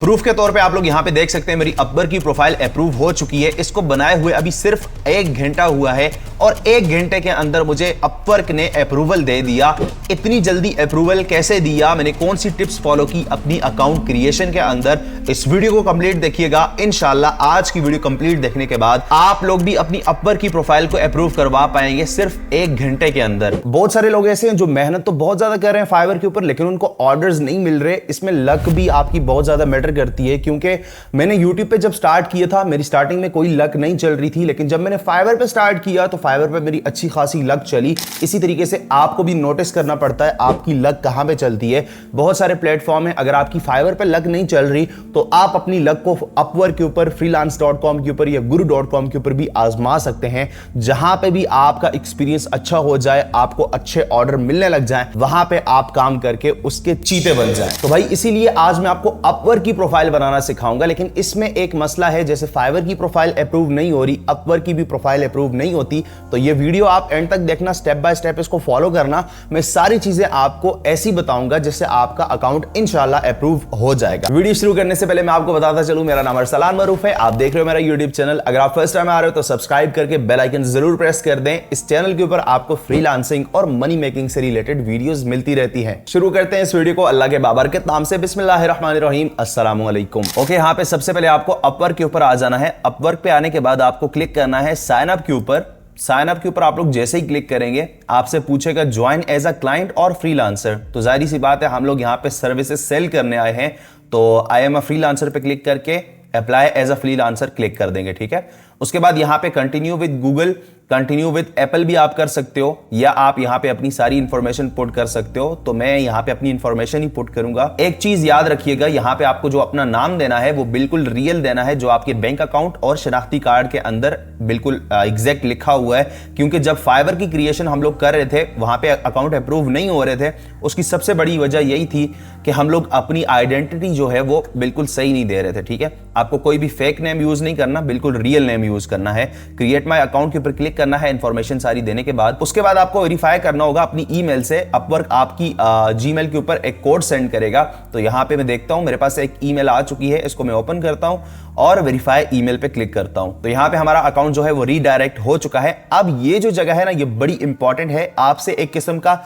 Proof के तौर पे आप लोग यहाँ पे देख सकते हैं मेरी अपवर्क की प्रोफाइल अप्रूव हो चुकी है। इसको बनाए हुए अभी सिर्फ 1 घंटा हुआ है और 1 घंटे के अंदर मुझे अपवर्क ने अप्रूवल दे दिया। इतनी जल्दी अप्रूवल कैसे दिया, मैंने कौन सी टिप्स फॉलो की अपनी अकाउंट क्रिएशन के अंदर, इस वीडियो को कंप्लीट देखिएगा। इंशाल्लाह आज की वीडियो कंप्लीट देखने के बाद आप लोग भी अपनी अपवर्क की प्रोफाइल को अप्रूव करवा पाएंगे सिर्फ 1 घंटे के अंदर। बहुत सारे लोग ऐसे हैं जो मेहनत तो बहुत ज्यादा कर रहे हैं फाइवर के ऊपर, लेकिन उनको ऑर्डर्स नहीं मिल रहे। इसमें लक भी आपकी बहुत ज्यादा मैटर करती है, क्योंकि मैंने यूट्यूब पे जब स्टार्ट किया था मेरी स्टार्टिंग में कोई लक नहीं चल रही थी, लेकिन जब मैंने फाइवर पे स्टार्ट किया तो फाइवर पे मेरी अच्छी खासी लक चली। इसी तरीके से आपको भी नोटिस करना पड़ता है आपकी लक कहां पे चलती है। बहुत सारे प्लेटफॉर्म है, अगर आपकी फाइवर पे लक नहीं चल रही तो आप अपनी लक को अपवर्क के ऊपर, freelance.com के ऊपर या guru.com के ऊपर भी आजमा सकते हैं। जहां पे भी आपका एक्सपीरियंस अच्छा हो जाए, आपको अच्छे ऑर्डर मिलने लग जाए, वहां पे आप काम करके उसके चीते बन जाए। तो भाई इसीलिए आज मैं आपको अपवर्क की प्रोफाइल बनाना सिखाऊंगा, लेकिन इसमें एक मसला है, जैसे फाइवर की प्रोफाइल अप्रूव नहीं हो रही, अपवर्क की भी प्रोफाइल अप्रूव नहीं होती। तो ये वीडियो आप एंड तक देखना, स्टेप बाय स्टेप इसको फॉलो करना। मैं सारी चीजें आपको ऐसी बताऊंगा जिससे आपका अकाउंट इंशाल्लाह अप्रूव हो जाएगा। वीडियो शुरू करने से पहले मैं आपको बताता चलूं, मेरा नाम अरसलान मरूफ है, आप देख रहे हो मेरा यूट्यूब चैनल। अगर आप फर्स्ट टाइम आ रहे हो तो सब्सक्राइब करके बेल आइकन जरूर प्रेस कर दें। इस चैनल के ऊपर आपको फ्रीलांसिंग और मनी मेकिंग से रिलेटेड वीडियोस मिलती रहती हैं। शुरू करते हैं इस वीडियो को अल्लाह के बाबरकत नाम से। बिस्मिल्लाहिर्रहमानिर्रहीम, अस्सलामु अलैकुम। ओके, यहाँ पे सबसे पहले आपको अपवर्क के ऊपर आ जाना है। अपवर्क पे आने के बाद आपको क्लिक करना है साइन अप के ऊपर। साइन अप के ऊपर आप लोग जैसे ही क्लिक करेंगे आपसे पूछेगा ज्वाइन एज अ क्लाइंट और फ्रीलांसर। तो जाहिर सी बात है हम लोग यहाँ पे सर्विसेज सेल करने आए हैं, तो आई एम अ फ्रीलांसर पे क्लिक करके apply as a freelancer click कर देंगे। ठीक है, उसके बाद यहाँ पे continue with Google, continue with Apple भी आप कर सकते हो, या आप यहाँ पे अपनी सारी इंफॉर्मेशन पुट कर सकते हो। तो मैं यहाँ पे अपनी इंफॉर्मेशन ही पुट करूंगा। एक चीज याद रखिएगा, यहाँ पे आपको जो अपना नाम देना है वो बिल्कुल रियल देना है, जो आपके बैंक अकाउंट और शनाख्ती कार्ड के अंदर बिल्कुल एग्जैक्ट लिखा हुआ है। क्योंकि जब फाइवर की क्रिएशन हम लोग कर रहे थे वहां पे अकाउंट अप्रूव नहीं हो रहे थे, उसकी सबसे बड़ी वजह यही थी कि हम लोग अपनी आइडेंटिटी जो है वो बिल्कुल सही नहीं दे रहे थे। ठीक है, आपको कोई भी फेक नेम यूज नहीं करना, बिल्कुल रियल नेम यूज करना है। क्रिएट माय अकाउंट के ऊपर क्लिक करना है इंफॉर्मेशन सारी देने के बाद। उसके बाद आपको वेरीफाई करना होगा अपनी ईमेल से। अपवर्क आपकी जीमेल के ऊपर एक कोड सेंड करेगा। तो यहां पे मैं देखता हूं मेरे पास एक ईमेल आ चुकी है, इसको मैं ओपन करता हूं और वेरीफाई ईमेल पे क्लिक करता हूं। तो यहां पे हमारा अकाउंट जो है वो रीडायरेक्ट हो चुका है। अब ये जो जगह है ना, ये बड़ी इंपॉर्टेंट है। आपसे एक किस्म का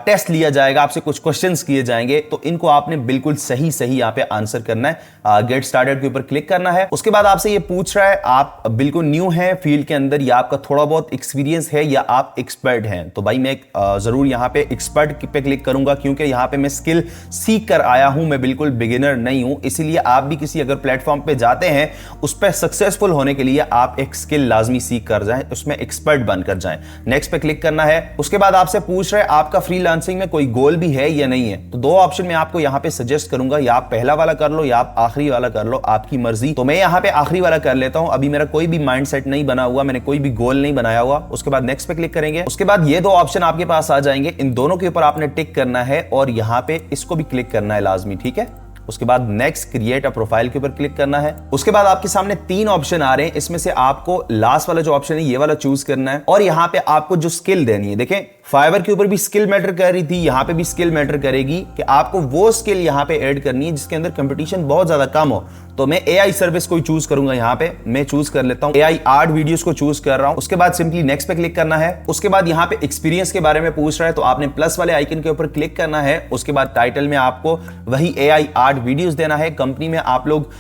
टेस्ट लिया जाएगा, आपसे कुछ क्वेश्चंस किए जाएंगे, तो इनको आपने बिल्कुल सही यहां पे आंसर करना है। गेट स्टार्टेड के ऊपर क्लिक करना है। उसके बाद आपसे ये पूछ रहा है आप बिल्कुल न्यू हैं फील्ड के अंदर, या आपका थोड़ा बहुत एक्सपीरियंस है, या आप एक्सपर्ट हैं। तो भाई मैं जरूर यहाँ पे एक्सपर्ट पे क्लिक करूंगा, क्योंकि यहाँ पे मैं स्किल सीख कर आया हूं, मैं बिल्कुल बिगिनर नहीं हूं। इसीलिए आप भी किसी अगर प्लेटफॉर्म पे जाते हैं, उस पर सक्सेसफुल होने के लिए आप एक स्किल लाजमी सीख कर जाएं, उसमें एक्सपर्ट बनकर जाएं। नेक्स्ट पे क्लिक करना है। उसके बाद आपसे पूछ रहे हैं आपका फ्रीलांसिंग में कोई गोल भी है या नहीं है। तो 2 ऑप्शन मैं आपको यहाँ पे सजेस्ट करूंगा, या आप पहला वाला कर लो या आप आखिरी वाला कर लो, आपकी मर्जी। तो मैं यहाँ पे आखिरी वाला कर लेता हूं। अभी मेरा कोई भी माइंडसेट नहीं बना हुआ, मैंने कोई भी गोल नहीं बनाया हुआ। उसके बाद नेक्स्ट पे क्लिक करेंगे। उसके बाद ये 2 ऑप्शन आपके पास आ जाएंगे, इन दोनों के ऊपर आपने टिक करना है और यहाँ पे इसको भी क्लिक करना है लाजमी। ठीक है, उसके बाद नेक्स्ट क्रिएट अ प्रोफाइल के ऊपर क्लिक करना है। उसके बाद आपके सामने 3 ऑप्शन आ रहे हैं, इसमें से आपको लास्ट वाला जो ऑप्शन है ये वाला चूज करना है, और यहाँ पे आपको जो स्किल देनी है, देखें फाइवर के ऊपर भी स्किल मैटर कर रही थी, यहाँ पे भी स्किल मैटर करेगी कि आपको वो स्किल यहाँ पे ऐड करनी है जिसके अंदर कंपटीशन बहुत ज्यादा कम हो। तो मैं एआई सर्विस को चूज करूंगा, यहाँ पे मैं चूज कर लेता हूँ एआई आर्ट वीडियोस को चूज कर रहा हूँ। उसके बाद सिंपली नेक्स्ट पे क्लिक करना है। उसके बाद यहाँ पे एक्सपीरियंस के बारे में पूछ रहा है, तो आपने प्लस वाले आइकन के ऊपर क्लिक करना है। उसके बाद टाइटल में आपको वही एआई आर्ट वीडियोस देना है। कंपनी में आप लोग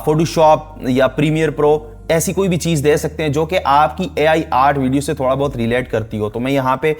फोटोशॉप या प्रीमियर प्रो ऐसी कोई भी चीज दे सकते हैं जो कि आपकी एआई आर्ट वीडियो से थोड़ा बहुत रिलेट करती हो। तो मैं यहाँ पे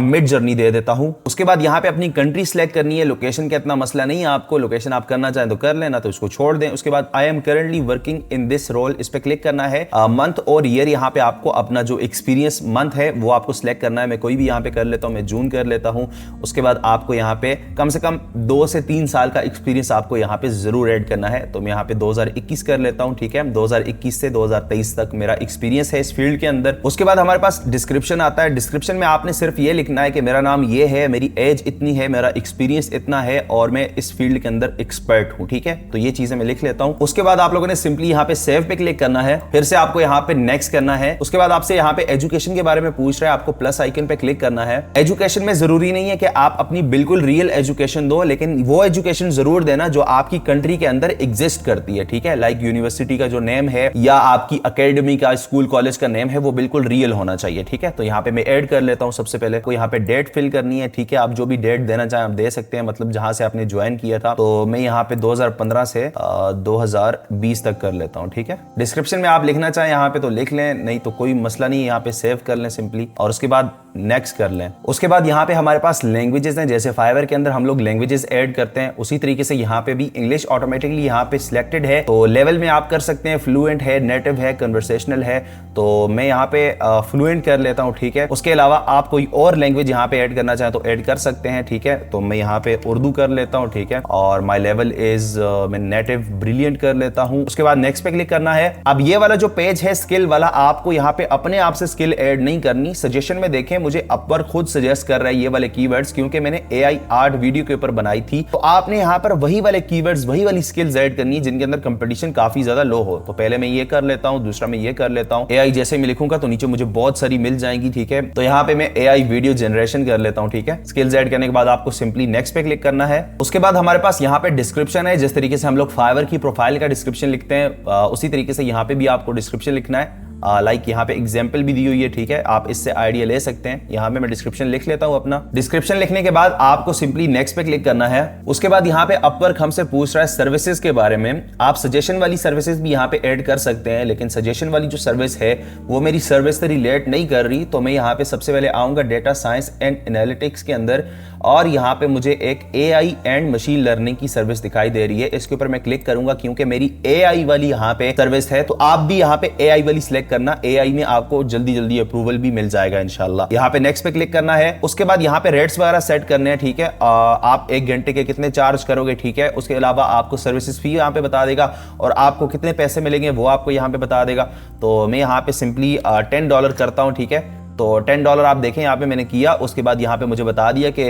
मिड जर्नी दे देता हूँ। उसके बाद यहाँ पे अपनी कंट्री सिलेक्ट करनी है। लोकेशन का इतना मसला नहीं है आपको, लोकेशन आप करना चाहें तो कर लेना, तो इसको छोड़ दें। उसके बाद I am currently working in this role, इस पे क्लिक करना है। मंथ और ईयर, यहाँ पे आपको अपना जो एक्सपीरियंस मंथ है वो आपको सिलेक्ट करना है। मैं कोई भी यहाँ पे कर लेता हूँ, मैं जून कर लेता हूँ। उसके बाद आपको यहाँ पे कम से कम 2 से 3 साल का एक्सपीरियंस आपको यहाँ पे जरूर ऐड करना है। तो मैं यहाँ पे 2021 कर लेता हूँ। ठीक है, 2021 से 2023 तक मेरा एक्सपीरियंस है इस फील्ड के अंदर। उसके बाद हमारे पास डिस्क्रिप्शन आता है। डिस्क्रिप्शन में आपने सिर्फ ये लिखना है कि मेरा नाम ये है, मेरी एज इतनी है, मेरा एक्सपीरियंस इतना है और मैं इस फील्ड के अंदर एक्सपर्ट हूं। ठीक है, तो ये चीजें मैं लिख लेता हूं। उसके बाद आप लोगों ने सिंपली यहाँ पे सेव पे क्लिक करना है, फिर से आपको यहाँ पे नेक्स्ट करना है। उसके बाद आपसे यहाँ पे एजुकेशन के बारे में पूछ रहा है, आपको प्लस आइकन पे क्लिक करना है। एजुकेशन में जरूरी नहीं है कि आप अपनी बिल्कुल रियल एजुकेशन दो, लेकिन वो एजुकेशन जरूर देना जो आपकी कंट्री के अंदर एग्जिस्ट करती है। ठीक है, लाइक यूनिवर्सिटी का जो नेम है या आपकी अकेडमी का, स्कूल कॉलेज का नेम है, वो बिल्कुल रियल होना चाहिए। ठीक है, तो यहाँ पे मैं ऐड कर लेता हूँ। सबसे पहले को यहाँ पे डेट फिल करनी है। ठीक है, आप जो भी डेट देना चाहें आप दे सकते हैं, मतलब जहां से आपने ज्वाइन किया था। तो मैं यहाँ पे 2015 से 2020 तक कर लेता हूँ। ठीक है, डिस्क्रिप्शन में आप लिखना चाहें यहाँ पे तो लिख लें, नहीं तो कोई मसला नहीं, यहाँ पे सेव कर लें सिंपली और उसके बाद नेक्स्ट कर लें। उसके बाद यहाँ पे हमारे पास लैंग्वेजेस हैं, जैसे फाइवर के अंदर हम लोग लैंग्वेजेस ऐड करते हैं, उसी तरीके से यहाँ पे भी इंग्लिश ऑटोमेटिकली यहाँ पे सिलेक्टेड है। तो लेवल में आप कर सकते हैं, फ्लुएंट है, नेटिव है, कन्वर्सेशनल है, तो मैं यहाँ पे फ्लुएंट कर लेता हूँ। ठीक है, उसके अलावा आप कोई और लैंग्वेज यहाँ पे ऐड करना चाहें तो ऐड कर सकते हैं। ठीक है, तो मैं यहाँ पे उर्दू कर लेता हूँ। ठीक है, और माई लेवल इज मैं नेटिव ब्रिलियंट कर लेता हूँ। उसके बाद नेक्स्ट पे क्लिक करना है। अब ये वाला जो पेज है स्किल वाला, आपको यहाँ पे अपने आप से स्किल ऐड नहीं करनी। सजेशन में देखें, मुझे अपवर्क खुद सजेस्ट कर रहा है ये वाले कीवर्ड्स, क्योंकि मैंने AI आर्ट वीडियो के ऊपर बनाई थी। तो आपने यहाँ पर वही वाले कीवर्ड्स, वही वाली स्किल्स ऐड करनी है जिनके अंदर कंपटीशन काफी ज्यादा लो हो। तो पहले मैं ये कर लेता हूँ, दूसरा मैं ये कर लेता हूँ। AI जैसे मैं लिखूंगा तो नीचे मुझे बहुत सारी मिल जाएंगी। ठीक है, तो यहाँ पे मैं AI वीडियो जनरेशन कर लेता हूँ। ठीक है, स्किल्स ऐड करने के बाद आपको सिंपली नेक्स्ट पे क्लिक करना है। उसके बाद हमारे पास यहाँ पे डिस्क्रिप्शन है। जिस तरीके से हम लोग फाइवर की प्रोफाइल का डिस्क्रिप्शन लिखते हैं, उसी तरीके से यहाँ पे भी आपको डिस्क्रिप्शन लिखना है। लाइक यहाँ पे एग्जाम्पल भी दी हुई है। ठीक है, आप इससे आइडिया ले सकते हैं। यहाँ पे मैं डिस्क्रिप्शन लिख लेता हूँ अपना। डिस्क्रिप्शन लिखने के बाद आपको सिंपली नेक्स्ट पे क्लिक करना है। उसके बाद यहाँ पे अपवर्क हमसे पूछ रहा है सर्विसेज के बारे में। आप सजेशन वाली सर्विसेज भी यहाँ पे ऐड कर सकते हैं, लेकिन सजेशन वाली जो सर्विस है वो मेरी सर्विस से रिलेट नहीं कर रही। तो मैं यहाँ पे सबसे पहले आऊंगा डेटा साइंस एंड एनालिटिक्स के अंदर, और यहाँ पे मुझे एक AI एंड मशीन लर्निंग की सर्विस दिखाई दे रही है। इसके ऊपर मैं क्लिक करूंगा क्योंकि मेरी AI वाली यहाँ पे सर्विस है। तो आप भी यहाँ पे AI वाली सिलेक्ट करना, AI में आपको जल्दी जल्दी अप्रूवल भी मिल जाएगा इंशाल्लाह। यहाँ पे नेक्स्ट पे क्लिक करना है। उसके बाद यहाँ पे रेट्स वगैरह सेट करने हैं। ठीक है, आप 1 घंटे के कितने चार्ज करोगे। ठीक है, उसके अलावा आपको सर्विसेज फी यहाँ पे बता देगा और आपको कितने पैसे मिलेंगे वो आपको यहाँ पे बता देगा। तो मैं यहाँ पे सिंपली $10 करता हूँ। ठीक है, तो $10 आप देखें यहाँ पे मैंने किया। उसके बाद यहाँ पे मुझे बता दिया कि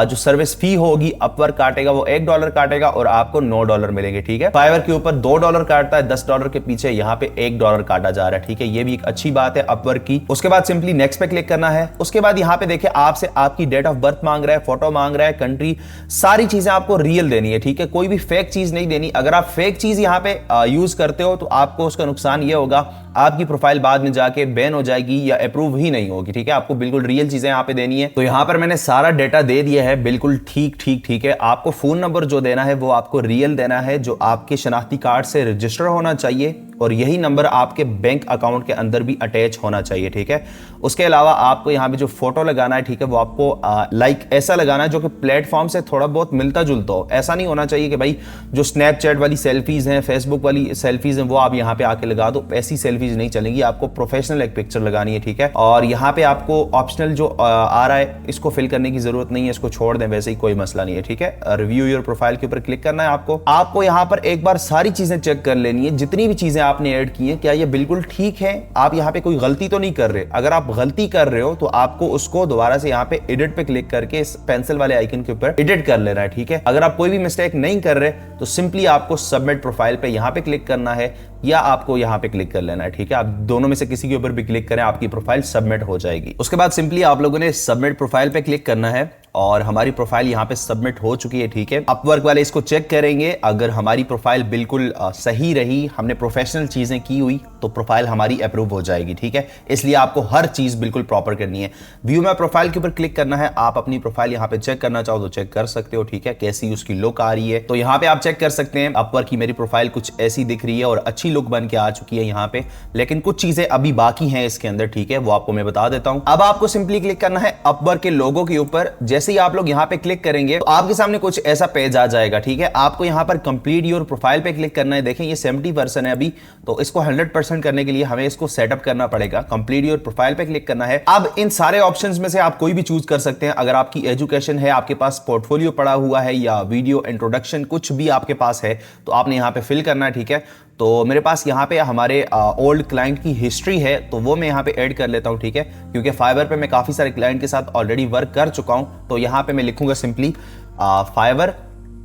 जो सर्विस फी होगी अपवर्क काटेगा वो $1 काटेगा और आपको $9 मिलेंगे। ठीक है, फाइवर के ऊपर $2 काटता है, $10 के पीछे यहाँ पे $1 काटा जा रहा है। ठीक है, ये भी एक अच्छी बात है अपवर्क की। उसके बाद सिंपली नेक्स्ट पे क्लिक करना है। उसके बाद यहाँ पे देखिए आपसे आपकी डेट ऑफ बर्थ मांग रहा है, फोटो मांग रहा है, कंट्री, सारी चीजें आपको रियल देनी है। ठीक है, कोई भी फेक चीज नहीं देनी। अगर आप फेक चीज यहाँ पे यूज करते हो तो आपको उसका नुकसान ये होगा, आपकी प्रोफाइल बाद में जाके बैन हो जाएगी या अप्रूव ही नहीं होगी। ठीक है, आपको बिल्कुल रियल चीजें यहाँ पे देनी है। तो यहाँ पर मैंने सारा डेटा दे दिया है, बिल्कुल ठीक है। आपको फोन नंबर जो देना है वो आपको रियल देना है, जो आपके शनाख्ती कार्ड से रजिस्टर होना चाहिए, और यही नंबर आपके बैंक अकाउंट के अंदर भी अटैच होना चाहिए। ठीक है, उसके अलावा आपको यहाँ पे जो फोटो लगाना है, ठीक है, वो आपको लाइक ऐसा लगाना है जो कि प्लेटफॉर्म से थोड़ा बहुत मिलता जुलता हो। ऐसा नहीं होना चाहिए कि भाई जो स्नैपचैट वाली सेल्फीज हैं, फेसबुक वाली सेल्फीज हैं, वो आप यहाँ पे आके लगा दो। ऐसी सेल्फीज नहीं चलेंगी, आपको प्रोफेशनल एक पिक्चर लगानी है। ठीक है, और यहाँ पे आपको ऑप्शनल जो आ रहा है इसको फिल करने की जरूरत नहीं है, इसको छोड़ दें, वैसे ही कोई मसला नहीं है। ठीक है, रिव्यू योर प्रोफाइल के ऊपर क्लिक करना है। आपको यहाँ पर एक बार सारी चीजें चेक कर लेनी है, जितनी भी चीजें आपने ऐड की हैं, क्या ये बिल्कुल ठीक है, आप यहाँ पे कोई गलती तो नहीं कर रहे। अगर आप गलती कर रहे हो तो आपको उसको दोबारा से यहाँ पे एडिट पे क्लिक करके इस पेंसिल वाले आइकन के ऊपर एडिट कर लेना है। ठीक है, अगर आप कोई भी मिस्टेक नहीं कर रहे तो सिंपली आपको सबमिट प्रोफाइल पे यहाँ पे क्लिक करना है या आपको यहाँ पे क्लिक कर लेना है। ठीक है, आप दोनों में से किसी के ऊपर भी क्लिक करें, आपकी प्रोफाइल सबमिट हो जाएगी। उसके बाद सिंपली आप लोगों ने सबमिट प्रोफाइल पे क्लिक करना है और हमारी प्रोफाइल यहाँ पे सबमिट हो चुकी है। ठीक है, अपवर्क वाले इसको चेक करेंगे, अगर हमारी प्रोफाइल बिल्कुल सही रही, हमने प्रोफेशनल चीजें की हुई, तो प्रोफाइल हमारी अप्रूव हो जाएगी। ठीक है, इसलिए आपको हर चीज बिल्कुल प्रॉपर करनी है। व्यू माय प्रोफाइल के ऊपर क्लिक करना है। आप अपनी प्रोफाइल यहाँ पे चेक करना चाहो तो चेक कर सकते हो। ठीक है, कैसी उसकी लुक आ रही है, तो यहाँ पे आप चेक कर सकते हैं। अपवर्क की मेरी प्रोफाइल कुछ ऐसी दिख रही है और अच्छी लुक बन के आ चुकी है यहाँ पे, लेकिन कुछ चीजें अभी बाकी हैं इसके अंदर। ठीक है, वो आपको मैं बता देता हूँ। अब आपको सिंपली क्लिक करना है अपवर्क के लोगो के ऊपर। जैसे ही आप लोग यहाँ पे क्लिक करेंगे तो आपके सामने कुछ ऐसा पेज आ जाएगा। ठीक है, आपको यहाँ पर कंप्लीट योर प्रोफाइल पे क्लिक करना है। देखें ये 70% है अभी, तो इसको 100% करने के लिए हमें इसको सेटअप करना पड़ेगा। कंप्लीट योर प्रोफाइल पे क्लिक करना है। अब इन सारे ऑप्शंस में से आप कोई भी चूज कर सकते हैं। अगर आपकी एजुकेशन है, आपके पास पोर्टफोलियो पड़ा हुआ है या वीडियो इंट्रोडक्शन कुछ भी आपके पास है, तो आपने यहाँ पे फिल करना है। ठीक है, तो मेरे पास यहाँ पे हमारे ओल्ड क्लाइंट की हिस्ट्री है, तो वो मैं यहाँ पे ऐड कर लेता हूँ, ठीक है, क्योंकि फाइवर पे मैं काफ़ी सारे क्लाइंट के साथ ऑलरेडी वर्क कर चुका हूँ। तो यहाँ पे मैं लिखूंगा सिंपली फाइवर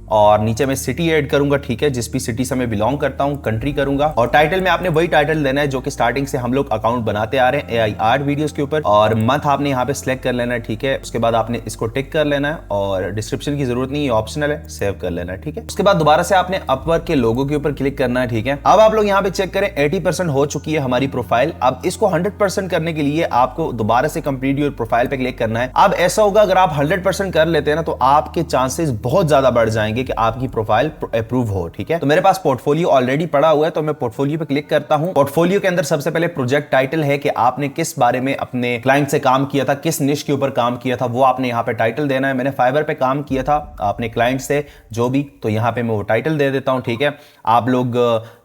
और नीचे मैं सिटी ऐड करूंगा, ठीक है, जिस भी सिटी से मैं बिलोंग करता हूं, कंट्री करूंगा। और टाइटल में आपने वही टाइटल देना है जो कि स्टार्टिंग से हम लोग अकाउंट बनाते आ रहे हैं AI आर्ट वीडियोस के ऊपर। और मंथ आपने यहाँ पे सिलेक्ट कर लेना है, ठीक है। उसके बाद आपने इसको टिक कर लेना है और डिस्क्रिप्शन की जरूरत नहीं है, ऑप्शनल है, सेव कर लेना है, ठीक है। उसके बाद दोबारा से आपने अपवर्क के लोगो के ऊपर क्लिक करना है, ठीक है। अब आप लोग यहाँ पे चेक करें 80% हो चुकी है हमारी प्रोफाइल। अब इसको 100% करने के लिए आपको दोबारा से कंप्लीट योर प्रोफाइल पे क्लिक करना है। अब ऐसा होगा अगर आप 100% कर लेते हैं ना, तो आपके चांसेस बहुत ज्यादा बढ़ जाएंगे कि आपकी प्रोफाइल अप्रूव हो, ठीक है। तो मेरे पास पोर्टफोलियो ऑलरेडी पड़ा हुआ है, तो मैं पोर्टफोलियो पे क्लिक करता हूं। पोर्टफोलियो के अंदर सबसे पहले प्रोजेक्ट टाइटल है कि आपने किस बारे में अपने क्लाइंट से काम किया था, किस निश के ऊपर काम किया था, वो आपने यहाँ पे टाइटल देना है। मैंने फाइवर पे काम किया था अपने क्लाइंट से जो भी, तो यहाँ पे मैं वो टाइटल दे देता हूं, ठीक है। आप लोग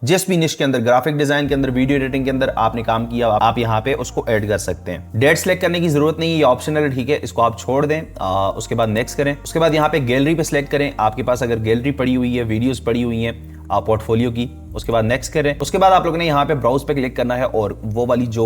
जिस भी निश के अंदर, ग्राफिक डिजाइन के अंदर, वीडियो एडिटिंग के अंदर आपने काम किया, आप यहाँ पे उसको ऐड कर सकते हैं। डेट सेलेक्ट करने की जरूरत नहीं है, ये ऑप्शनल है, ठीक है, इसको आप छोड़ दें। उसके बाद नेक्स्ट करें। उसके बाद यहाँ पे गैलरी पे सिलेक्ट करें, आपके पास अगर गैलरी पड़ी हुई है, वीडियोस पड़ी हुई हैं पोर्टफोलियो की। उसके बाद नेक्स्ट करें। उसके बाद आप लोगों ने यहाँ पे ब्राउज पे क्लिक करना है और वो वाली जो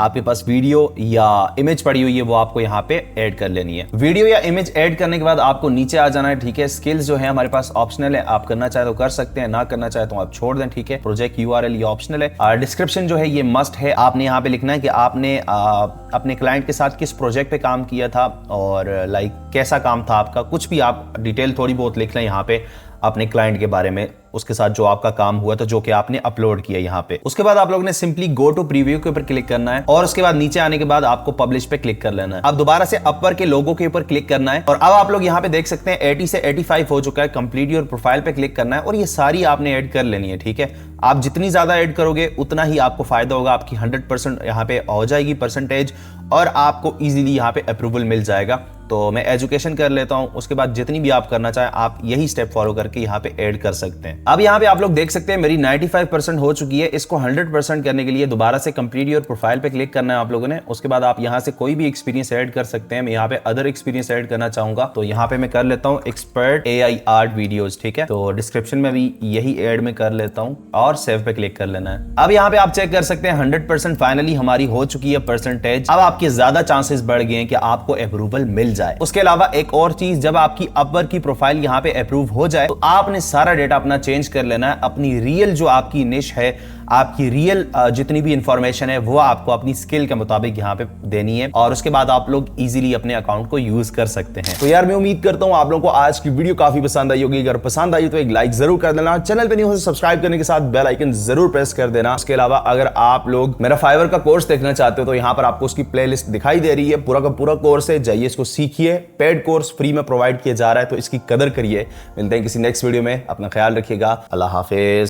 आपके पास वीडियो या इमेज पड़ी हुई है वो आपको यहाँ पे ऐड कर लेनी है। वीडियो या इमेज ऐड करने के बाद आपको नीचे आ जाना है, ठीक है। स्किल्स जो है हमारे पास ऑप्शनल है, आप करना चाहे तो कर सकते हैं, ना करना चाहे तो आप छोड़ दें, ठीक है। प्रोजेक्ट URL ये ऑप्शनल है। डिस्क्रिप्शन जो है ये मस्ट है, आपने यहाँ पे लिखना है कि आपने अपने क्लाइंट के साथ किस प्रोजेक्ट पे काम किया था और लाइक कैसा काम था आपका, कुछ भी आप डिटेल थोड़ी बहुत लिख लें यहाँ पे अपने क्लाइंट के बारे में, उसके साथ जो आपका काम हुआ था, जो कि आपने अपलोड किया यहाँ पे। उसके बाद आप लोगों ने सिंपली गो टू प्रीव्यू के ऊपर क्लिक करना है और उसके बाद नीचे आने के बाद आपको पब्लिश पे क्लिक कर लेना है। अब दोबारा से अपवर्क के लोगो के ऊपर क्लिक करना है और अब आप लोग यहाँ पे देख सकते हैं 80 से 85 हो चुका है। कंप्लीट योर प्रोफाइल पे क्लिक करना है और ये सारी आपने ऐड कर लेनी है, ठीक है। आप जितनी ज्यादा ऐड करोगे उतना ही आपको फायदा होगा, आपकी 100% यहाँ पे हो जाएगी परसेंटेज और आपको इजीली यहाँ पे अप्रूवल मिल जाएगा। तो मैं एजुकेशन कर लेता हूं, उसके बाद जितनी भी आप करना चाहें आप यही स्टेप फॉलो करके यहाँ पे ऐड कर सकते हैं। अब यहाँ पे आप लोग देख सकते हैं मेरी 95% हो चुकी है। इसको 100% करने के लिए दोबारा से कंप्लीट योर प्रोफाइल पे क्लिक करना है आप लोगों ने। उसके बाद आप यहाँ से कोई भी एक्सपीरियंस ऐड कर सकते हैं। मैं यहाँ पे अदर एक्सपीरियंस ऐड करना चाहूंगा, तो यहाँ पे मैं कर लेता हूँ एक्सपर्ट AI आर्ट वीडियोज, ठीक है। तो डिस्क्रिप्शन में भी यही ऐड में कर लेता हूँ और सेव पे क्लिक कर लेना है। अब यहाँ पे आप चेक कर सकते हैं 100% फाइनली हमारी हो चुकी है परसेंटेज। अब आपके ज्यादा चांसेस बढ़ गए हैं कि आपको अप्रूवल मिल जाए। उसके अलावा एक और चीज, जब आपकी अपवर्क की प्रोफाइल यहाँ पे अप्रूव हो जाए तो आपने सारा डेटा अपना चेंज कर लेना है। अपनी रियल जो आपकी निश है, आपकी रियल जितनी भी इंफॉर्मेशन है वो आपको अपनी स्किल के मुताबिक यहाँ पे देनी है और उसके बाद आप लोग इजीली अपने अकाउंट को यूज कर सकते हैं। तो यार मैं उम्मीद करता हूँ आप लोगों को आज की वीडियो काफी पसंद आई होगी। अगर पसंद आई तो एक लाइक जरूर कर देना, चैनल पे नहीं हो तो सब्सक्राइब करने के साथ बेल आइकन जरूर प्रेस कर देना। उसके अलावा अगर आप लोग मेरा फाइवर का कोर्स देखना चाहते हो तो यहाँ पर आपको उसकी प्लेलिस्ट दिखाई दे रही है। पूरा का पूरा कोर्स है, जाइए इसको सीखिए। पेड कोर्स फ्री में प्रोवाइड किया जा रहा है, तो इसकी कदर करिए। मिलते हैं किसी नेक्स्ट वीडियो में, अपना ख्याल रखिएगा। अल्लाह हाफिज।